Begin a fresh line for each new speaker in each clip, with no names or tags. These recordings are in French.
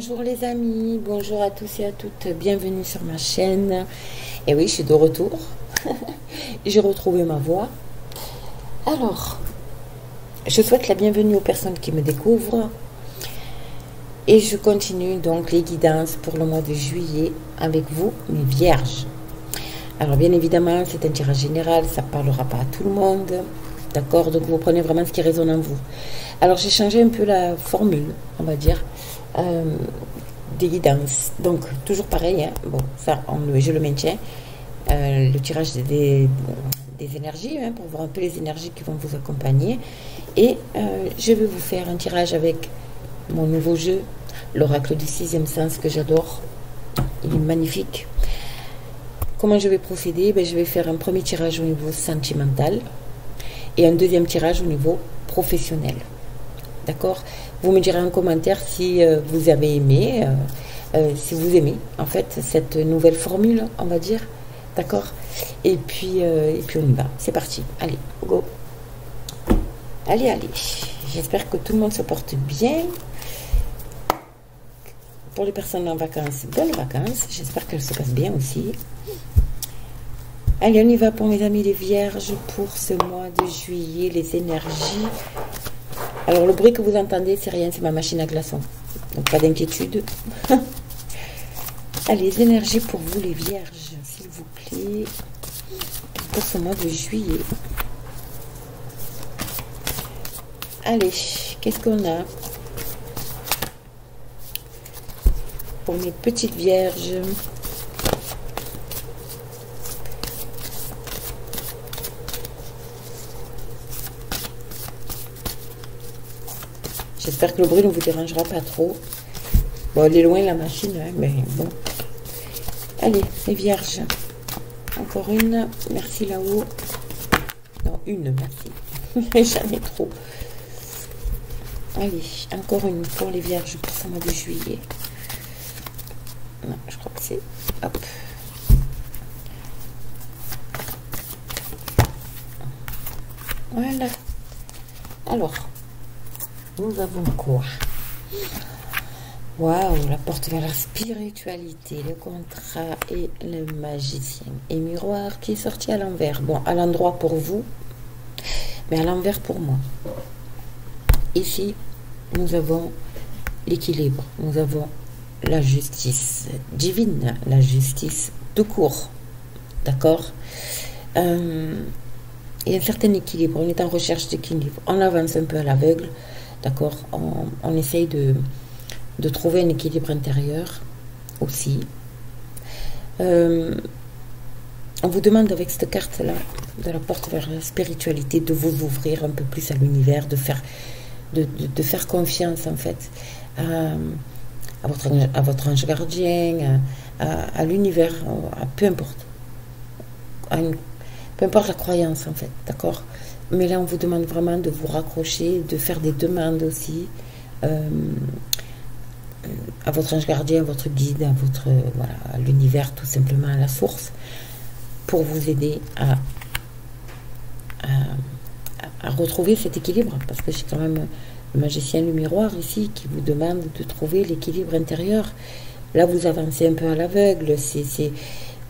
Bonjour les amis, bonjour à tous et à toutes, bienvenue sur ma chaîne. Et oui, je suis de retour, j'ai retrouvé ma voix. Alors, je souhaite la bienvenue aux personnes qui me découvrent. Et je continue donc les guidances pour le mois de juillet avec vous, mes vierges. Alors bien évidemment, c'est un tirage général, ça ne parlera pas à tout le monde. D'accord? Donc vous prenez vraiment ce qui résonne en vous. Alors j'ai changé un peu la formule, on va dire, des guidances. Donc toujours pareil, hein. Bon, ça je le maintiens. Le tirage des énergies, hein, pour voir un peu les énergies qui vont vous accompagner. Et je vais vous faire un tirage avec mon nouveau jeu, l'oracle du sixième sens, que j'adore. Il est magnifique. Comment je vais procéder? Je vais faire un premier tirage au niveau sentimental et un deuxième tirage au niveau professionnel. D'accord? Vous me direz en commentaire si vous avez aimé, si vous aimez en fait cette nouvelle formule, on va dire. D'accord? Et puis on y va. C'est parti. Allez, go. Allez, allez. J'espère que tout le monde se porte bien. Pour les personnes en vacances, bonnes vacances. J'espère qu'elles se passent bien aussi. Allez, on y va pour mes amis les vierges pour ce mois de juillet, les énergies. Alors, le bruit que vous entendez, c'est rien, c'est ma machine à glaçons. Donc, pas d'inquiétude. Allez, les énergies pour vous les vierges, s'il vous plaît, pour ce mois de juillet. Allez, qu'est-ce qu'on a pour mes petites vierges? J'espère que le bruit ne vous dérangera pas trop. Bon, elle est loin la machine, hein, mais bon. Allez, les vierges. Encore une. Merci là-haut. Non, une, merci. J'en ai trop. Allez, encore une pour les vierges pour ce mois de juillet. Non, je crois que c'est... Hop. Voilà. Alors, nous avons quoi? Waouh, la porte vers la spiritualité, le contrat et le magicien. Et miroir qui est sorti à l'envers. Bon, à l'endroit pour vous, mais à l'envers pour moi. Ici, nous avons l'équilibre. Nous avons la justice divine, la justice tout court. D'accord? Il y a un certain équilibre. On est en recherche d'équilibre. On avance un peu à l'aveugle. D'accord? On essaye de trouver un équilibre intérieur aussi. On vous demande avec cette carte-là, de la porte vers la spiritualité, de vous ouvrir un peu plus à l'univers, de faire confiance en fait à votre ange gardien, à l'univers, peu importe. Peu importe la croyance en fait, d'accord? Mais là, on vous demande vraiment de vous raccrocher, de faire des demandes aussi à votre ange gardien, à votre guide, à votre voilà, à l'univers, tout simplement, à la source, pour vous aider à retrouver cet équilibre. Parce que j'ai quand même le magicien, le miroir ici, qui vous demande de trouver l'équilibre intérieur. Là, vous avancez un peu à l'aveugle.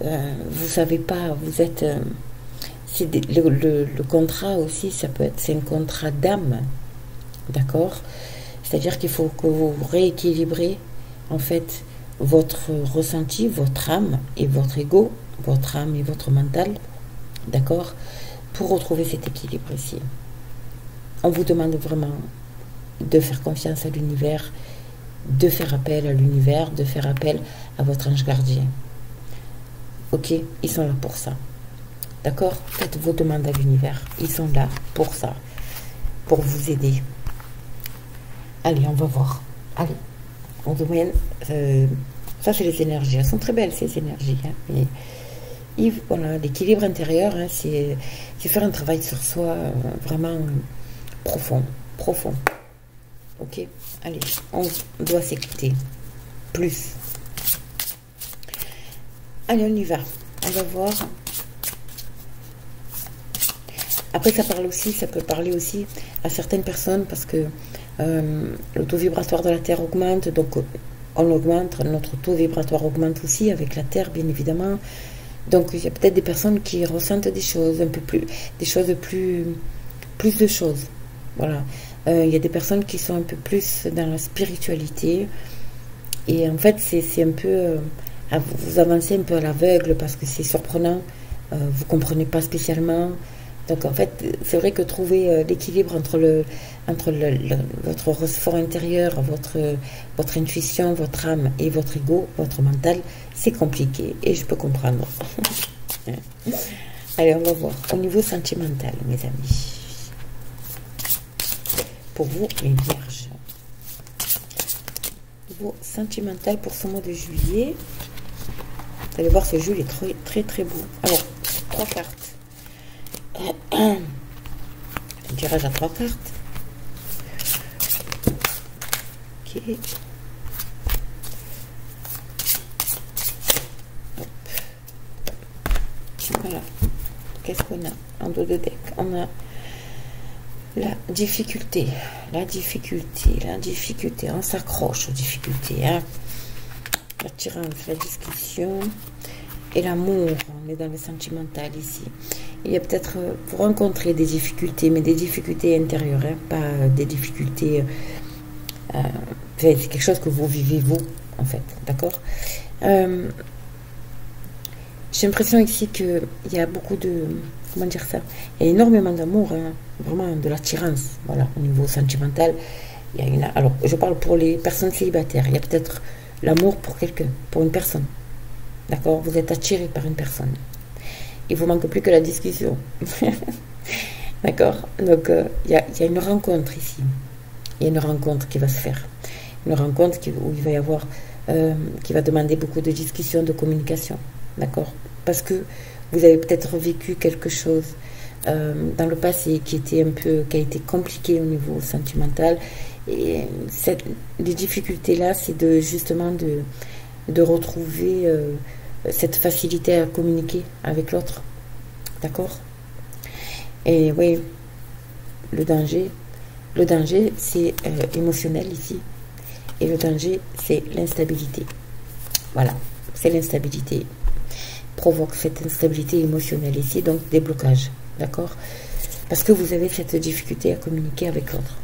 Vous savez pas, vous êtes... le contrat aussi, c'est un contrat d'âme, d'accord? C'est-à-dire qu'il faut que vous rééquilibrez en fait votre ressenti, votre âme et votre ego, votre âme et votre mental, d'accord? Pour retrouver cet équilibre ici. On vous demande vraiment de faire confiance à l'univers, de faire appel à l'univers, de faire appel à votre ange gardien. Ok? Ils sont là pour ça. D'accord? Faites vos demandes à l'univers. Ils sont là pour ça. Pour vous aider. Allez, on va voir. Allez. On demande... ça, c'est les énergies. Elles sont très belles, ces énergies. Hein. Et voilà, l'équilibre intérieur, hein, c'est faire un travail sur soi vraiment profond. Profond. Ok? Allez, on doit s'écouter. Plus. Allez, on y va. On va voir... Après, ça peut parler aussi à certaines personnes parce que le taux vibratoire de la Terre augmente. Donc, on augmente, notre taux vibratoire augmente aussi avec la Terre, bien évidemment. Donc, il y a peut-être des personnes qui ressentent des choses un peu plus, des choses plus de choses. Voilà. Il y a des personnes qui sont un peu plus dans la spiritualité. Et en fait, c'est un peu, vous avancez un peu à l'aveugle parce que c'est surprenant. Vous ne comprenez pas spécialement. Donc, en fait, c'est vrai que trouver l'équilibre entre votre fort intérieur, votre intuition, votre âme et votre ego, votre mental, c'est compliqué. Et je peux comprendre. Allez, on va voir. Au niveau sentimental, mes amis. Pour vous, les vierges. Au niveau sentimental pour ce mois de juillet. Vous allez voir, ce jeu il est très, très, très beau. Alors, 3 cartes. Un tirage à 3 cartes. Ok. Hop. Voilà. Qu'est-ce qu'on a en dos de deck? On a la difficulté. La difficulté. On s'accroche aux difficultés. Hein. L'attirance, la discussion et l'amour. On est dans le sentimental ici. Il y a peut-être, vous rencontrez des difficultés, mais des difficultés intérieures, hein, pas des difficultés. C'est quelque chose que vous vivez vous, en fait, d'accord. J'ai l'impression ici qu'il y a beaucoup de, comment dire ça, il y a énormément d'amour, hein, vraiment de l'attirance, voilà, au niveau sentimental. Il y a alors, je parle pour les personnes célibataires. Il y a peut-être l'amour pour quelqu'un, pour une personne, d'accord. Vous êtes attiré par une personne. Il vous manque plus que la discussion. D'accord. Donc, il y a une rencontre ici. Il y a une rencontre qui va se faire. Une rencontre où il va y avoir, qui va demander beaucoup de discussion, de communication. D'accord. Parce que vous avez peut-être vécu quelque chose dans le passé qui a été compliqué au niveau sentimental. Et les difficultés-là, c'est justement de retrouver cette facilité à communiquer avec l'autre. D'accord. Et oui, le danger c'est émotionnel ici. Et le danger, c'est l'instabilité. Voilà, c'est l'instabilité. Provoque cette instabilité émotionnelle ici, donc des blocages. D'accord. Parce que vous avez cette difficulté à communiquer avec l'autre.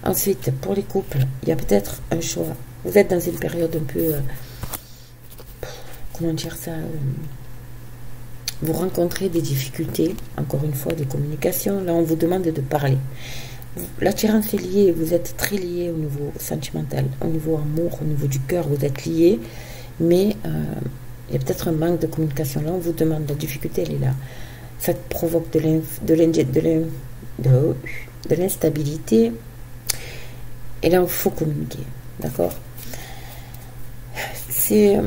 Ensuite, pour les couples, il y a peut-être un choix. Vous êtes dans une période un peu... comment dire ça, vous rencontrez des difficultés, encore une fois, de communication. Là, on vous demande de parler. L'attirance est liée, vous êtes très lié au niveau sentimental, au niveau amour, au niveau du cœur, vous êtes lié, mais il y a peut-être un manque de communication. Là, on vous demande, la difficulté, elle est là. Ça provoque de l'instabilité, et là, il faut communiquer, d'accord. C'est...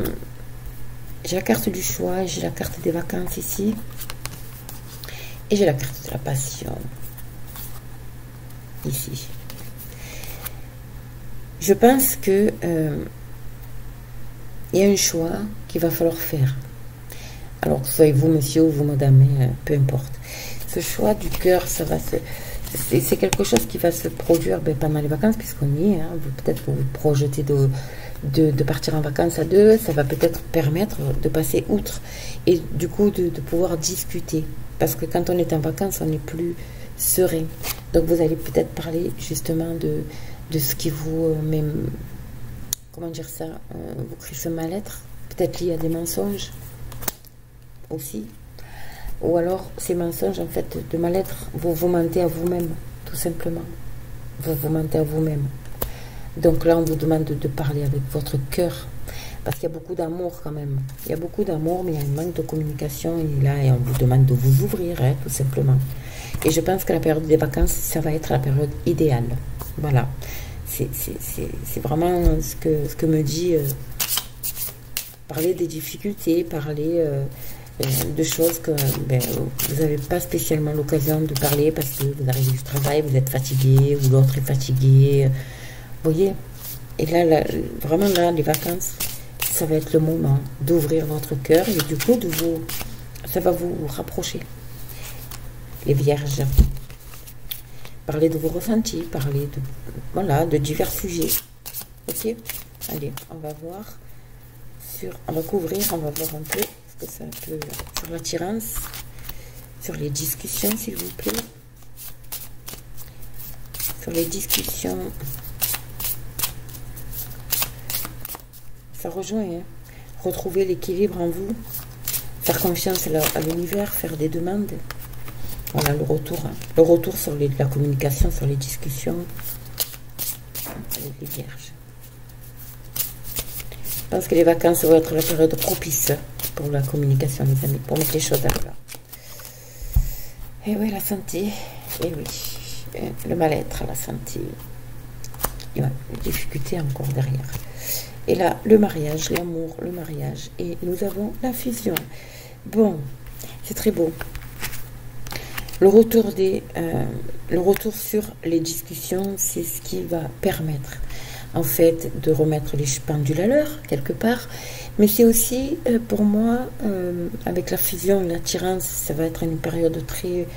j'ai la carte du choix, j'ai la carte des vacances ici. Et j'ai la carte de la passion. Ici. Je pense que il y a un choix qu'il va falloir faire. Alors, que soyez vous, monsieur, ou vous, madame, peu importe. Ce choix du cœur, ça va se... C'est quelque chose qui va se produire pendant les vacances, puisqu'on y est. Hein. Peut-être vous projetez de partir en vacances à deux, ça va peut-être permettre de passer outre et du coup de pouvoir discuter. Parce que quand on est en vacances, on n'est plus serein. Donc vous allez peut-être parler justement de ce qui vous comment dire ça, vous crée ce mal-être, peut-être lié à des mensonges aussi. Ou alors ces mensonges en fait de mal-être, vous mentez à vous-même, tout simplement. Vous mentez à vous-même. Donc là, on vous demande de parler avec votre cœur. Parce qu'il y a beaucoup d'amour quand même. Il y a beaucoup d'amour, mais il y a un manque de communication. Et là, on vous demande de vous ouvrir, hein, tout simplement. Et je pense que la période des vacances, ça va être la période idéale. Voilà. C'est vraiment ce que me dit... parler des difficultés, parler de choses que vous n'avez pas spécialement l'occasion de parler parce que vous arrivez du travail, vous êtes fatigué, ou l'autre est fatigué... Vous voyez, et là, vraiment là, les vacances, ça va être le moment d'ouvrir votre cœur et du coup, ça va vous rapprocher. Les vierges, parlez de vos ressentis, parlez de divers sujets. Ok. Allez, on va voir on va couvrir, on va voir un peu ce que ça peut sur l'attirance, sur les discussions, s'il vous plaît. Sur les discussions, ça rejoint, hein. Retrouver l'équilibre en vous, faire confiance à l'univers, faire des demandes. Voilà le retour, hein. Le retour sur la communication, sur les discussions avec les vierges. Je pense que les vacances vont être la période propice pour la communication, les amis, pour mettre les choses à plat. Et oui, la santé, et oui, le mal-être, la santé, et ouais, les difficultés encore derrière. Et là, le mariage, l'amour, le mariage, et nous avons la fusion. Bon, c'est très beau. Le retour sur les discussions, c'est ce qui va permettre en fait de remettre les pendules à l'heure quelque part, mais c'est aussi pour moi avec la fusion, l'attirance, ça va être une période très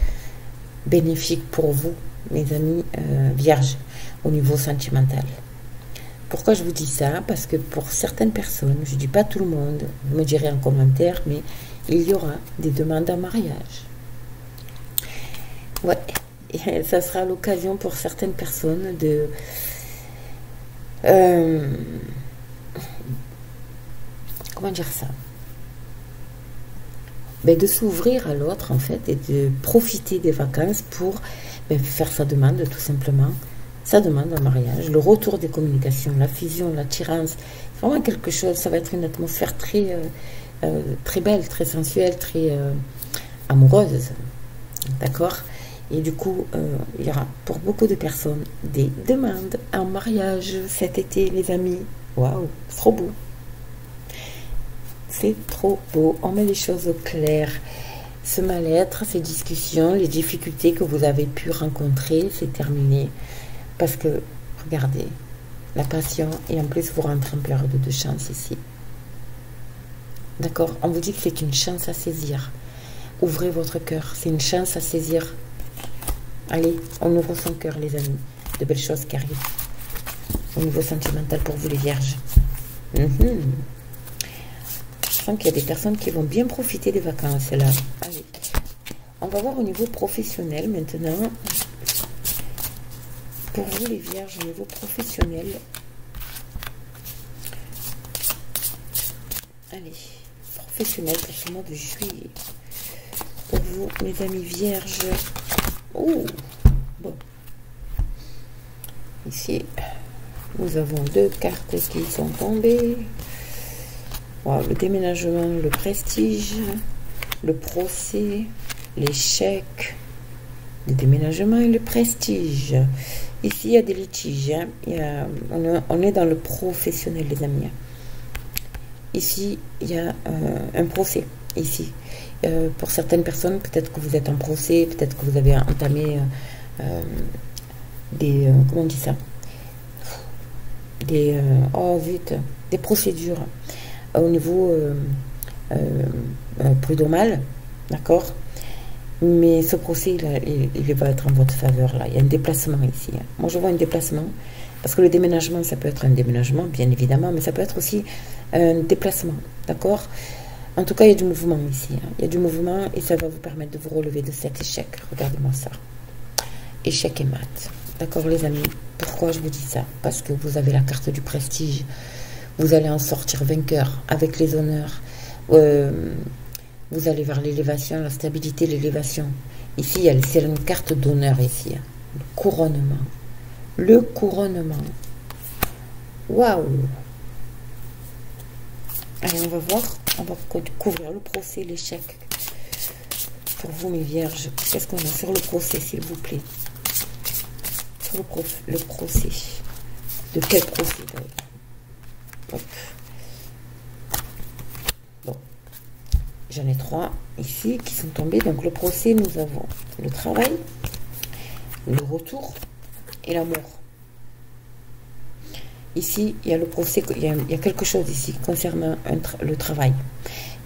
bénéfique pour vous, mes amis vierges, au niveau sentimental. Pourquoi je vous dis ça? Parce que pour certaines personnes, je ne dis pas tout le monde, vous me direz en commentaire, mais il y aura des demandes en mariage. Ouais, et ça sera l'occasion pour certaines personnes de comment dire ça? Ben, de s'ouvrir à l'autre en fait et de profiter des vacances pour faire sa demande tout simplement, sa demande en mariage, le retour des communications, la fusion, l'attirance, vraiment quelque chose, ça va être une atmosphère très, très belle, très sensuelle, très amoureuse, d'accord? Et du coup, il y aura pour beaucoup de personnes des demandes en mariage cet été, les amis. Waouh, c'est trop beau. C'est trop beau. On met les choses au clair. Ce mal-être, ces discussions, les difficultés que vous avez pu rencontrer, c'est terminé. Parce que, regardez, la passion, et en plus, vous rentrez en période de chance ici. D'accord? On vous dit que c'est une chance à saisir. Ouvrez votre cœur. C'est une chance à saisir. Allez, on ouvre son cœur, les amis. De belles choses qui arrivent. Au niveau sentimental pour vous, les vierges. Je sens qu'il y a des personnes qui vont bien profiter des vacances, là. Allez. On va voir au niveau professionnel, maintenant. Pour vous, les vierges, au niveau professionnel. Allez. Professionnel pour ce mois de juillet. Pour vous, mes amis vierges. Oh, bon. Ici, nous avons deux cartes qui sont tombées. Wow, le déménagement, le prestige, le procès, l'échec, le déménagement et le prestige. Ici, il y a des litiges. Hein. On est dans le professionnel, les amis. Ici, il y a un procès. Ici. Pour certaines personnes, peut-être que vous êtes en procès, peut-être que vous avez entamé des... comment on dit ça? Des... oh, zut! Des procédures au niveau prud'homal, d'accord? Mais ce procès, il va être en votre faveur, là. Il y a un déplacement ici. Hein. Moi, je vois un déplacement, parce que le déménagement, ça peut être un déménagement, bien évidemment, mais ça peut être aussi un déplacement, d'accord? En tout cas, il y a du mouvement ici. Hein. Il y a du mouvement et ça va vous permettre de vous relever de cet échec. Regardez-moi ça. Échec et mat. D'accord, les amis? Pourquoi je vous dis ça? Parce que vous avez la carte du prestige. Vous allez en sortir vainqueur avec les honneurs. Vous allez vers l'élévation, la stabilité, l'élévation. Ici, c'est une carte d'honneur ici. Hein. Le couronnement. Le couronnement. Waouh! Allez, on va voir. On va couvrir le procès, l'échec. Pour vous, mes vierges, qu'est-ce qu'on a sur le procès, s'il vous plaît? Sur le procès. De quel procès, d'ailleurs? Bon. J'en ai 3 ici qui sont tombés. Donc, le procès, nous avons le travail, le retour et l'amour. Ici, il y a le procès, il y a quelque chose ici concernant le travail.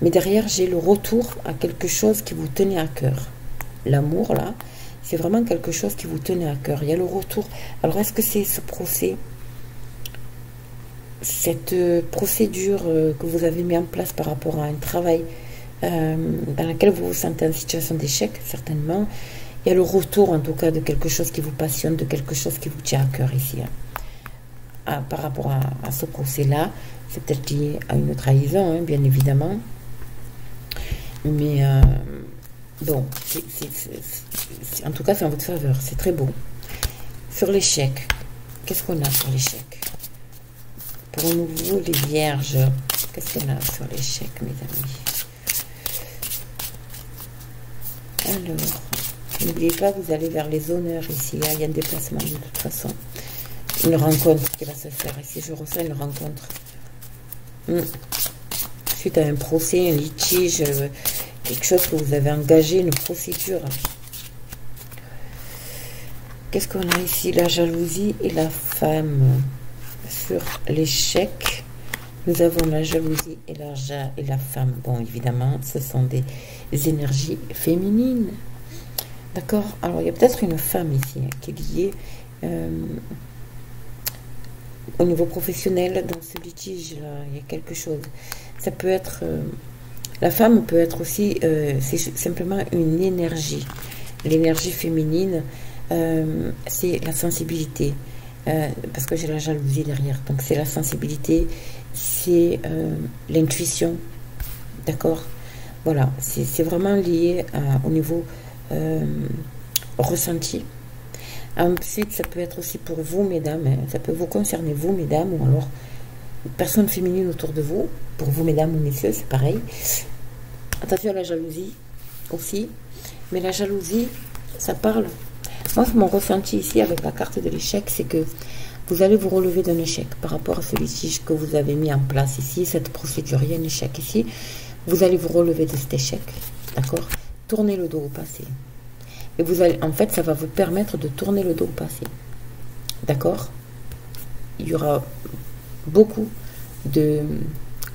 Mais derrière, j'ai le retour à quelque chose qui vous tenait à cœur. L'amour, là, c'est vraiment quelque chose qui vous tenait à cœur. Il y a le retour. Alors, est-ce que c'est ce procès? cette procédure que vous avez mis en place par rapport à un travail dans lequel vous vous sentez en situation d'échec, certainement, il y a le retour en tout cas de quelque chose qui vous passionne, de quelque chose qui vous tient à cœur ici. Par rapport à ce procès-là, c'est peut-être lié à une trahison, hein, bien évidemment. Mais bon, en tout cas, c'est en votre faveur. C'est très beau. Sur l'échec, qu'est-ce qu'on a sur l'échec? Pour nous, les vierges, qu'est-ce qu'on a sur l'échec, mes amis? Alors, n'oubliez pas, vous allez vers les honneurs ici. Il y a un déplacement de toute façon. Une rencontre qui va se faire ici. Je ressens une rencontre. Suite à un procès, un litige, quelque chose que vous avez engagé, une procédure. Qu'est-ce qu'on a ici? La jalousie et la femme. Sur l'échec, nous avons la jalousie et la femme. Bon, évidemment, ce sont des énergies féminines. D'accord? Alors, il y a peut-être une femme ici qui est liée au niveau professionnel dans ce litige-là. Il y a quelque chose. Ça peut être... la femme peut être aussi... c'est simplement une énergie. L'énergie féminine, c'est la sensibilité. Parce que j'ai la jalousie derrière. Donc, c'est la sensibilité, c'est l'intuition. D'accord? Voilà. C'est vraiment lié au niveau ressenti. Ensuite, ça peut être aussi pour vous, mesdames. Hein, ça peut vous concerner, vous, mesdames, ou alors une personne féminine autour de vous. Pour vous, mesdames ou messieurs, c'est pareil. Attention à la jalousie aussi. Mais la jalousie, ça parle. Moi, mon ressenti ici avec la carte de l'échec, c'est que vous allez vous relever d'un échec par rapport à ce litige que vous avez mis en place ici, cette procédure. Il y a un échec ici. Vous allez vous relever de cet échec. D'accord? Tournez le dos au passé. Et vous allez, en fait, ça va vous permettre de tourner le dos au passé. D'accord? Il y aura beaucoup de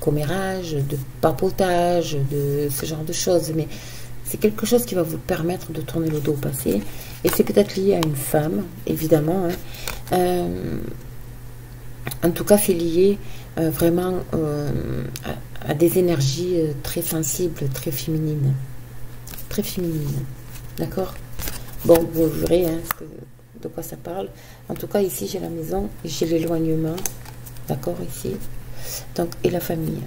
commérage, de papotage, de ce genre de choses. Mais c'est quelque chose qui va vous permettre de tourner le dos au passé. Et c'est peut-être lié à une femme, évidemment. Hein. En tout cas, c'est lié vraiment à des énergies très sensibles, très féminines. Très féminines. D'accord? Bon, vous verrez hein, de quoi ça parle. En tout cas, ici, j'ai la maison, j'ai l'éloignement. D'accord, ici. Donc, et la famille.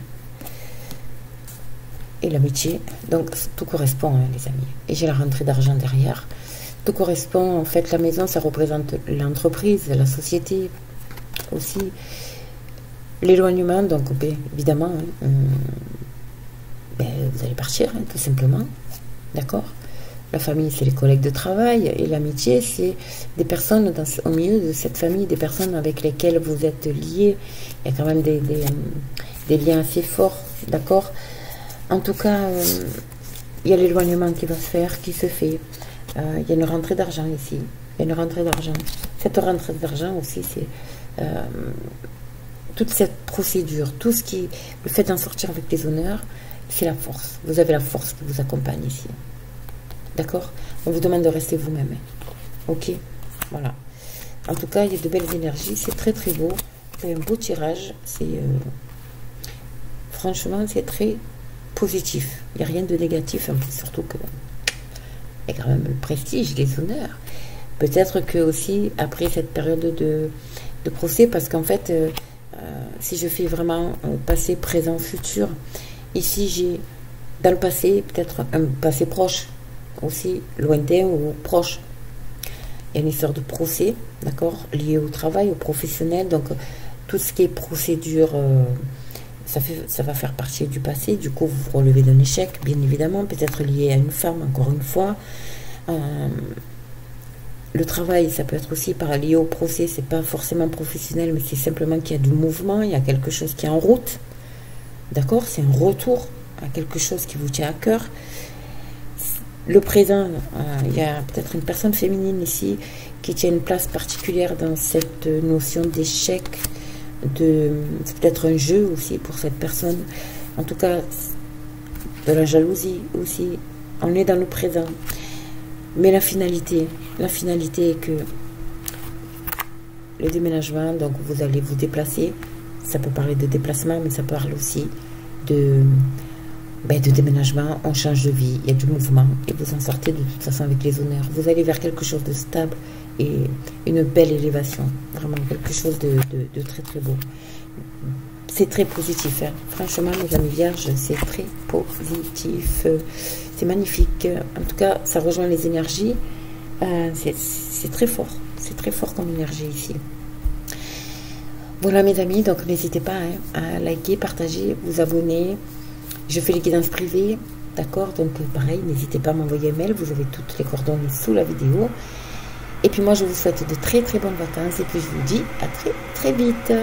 Et l'amitié. Donc, tout correspond, hein, les amis. Et j'ai la rentrée d'argent derrière. Tout correspond, en fait, la maison, ça représente l'entreprise, la société aussi. L'éloignement, donc, ben, évidemment, hein, vous allez partir, hein, tout simplement. D'accord? La famille, c'est les collègues de travail. Et l'amitié, c'est des personnes au milieu de cette famille, des personnes avec lesquelles vous êtes liés. Il y a quand même des liens assez forts. D'accord? En tout cas, il y a l'éloignement qui va se faire, qui se fait. Il y a une rentrée d'argent ici. Il y a une rentrée d'argent. Cette rentrée d'argent aussi, c'est toute cette procédure, tout ce qui... Le fait d'en sortir avec les honneurs, c'est la force. Vous avez la force qui vous accompagne ici. D'accord? On vous demande de rester vous-même. Ok? Voilà. En tout cas, il y a de belles énergies. C'est très très beau. C'est un beau tirage. C'est... franchement, c'est très positif. Il n'y a rien de négatif. Surtout que... il y a quand même le prestige, les honneurs. Peut-être que aussi, après cette période de procès, parce qu'en fait, si je fais vraiment passé, présent, futur, ici j'ai, dans le passé, peut-être un passé proche, aussi lointain ou proche. Il y a une histoire de procès, d'accord, lié au travail, au professionnel, donc tout ce qui est procédure, ça va faire partie du passé. Du coup, vous vous relevez d'un échec, bien évidemment, peut-être lié à une femme, encore une fois. Le travail, ça peut être aussi lié au procès, c'est pas forcément professionnel, mais c'est simplement qu'il y a du mouvement, il y a quelque chose qui est en route, d'accord, c'est un retour à quelque chose qui vous tient à cœur. Le présent, il y a peut-être une personne féminine ici qui tient une place particulière dans cette notion d'échec, c'est peut-être un jeu aussi pour cette personne, en tout cas de la jalousie aussi. On est dans le présent, mais la finalité est que le déménagement, donc vous allez vous déplacer, Ça peut parler de déplacement, mais ça parle aussi de déménagement. On change de vie, il y a du mouvement et vous en sortez de toute façon avec les honneurs. Vous allez vers quelque chose de stable et une belle élévation. Vraiment quelque chose de très très beau. C'est très positif, hein. Franchement, mes amis vierges, c'est très positif. C'est magnifique. En tout cas, ça rejoint les énergies. C'est très fort. C'est très fort comme énergie ici. Voilà, mes amis. Donc, n'hésitez pas, hein, à liker, partager, vous abonner. Je fais les guidances privées. D'accord? Donc, pareil, n'hésitez pas à m'envoyer un mail. Vous avez toutes les coordonnées sous la vidéo. Et puis, moi, je vous souhaite de très, très bonnes vacances. Et puis, je vous dis à très, très vite.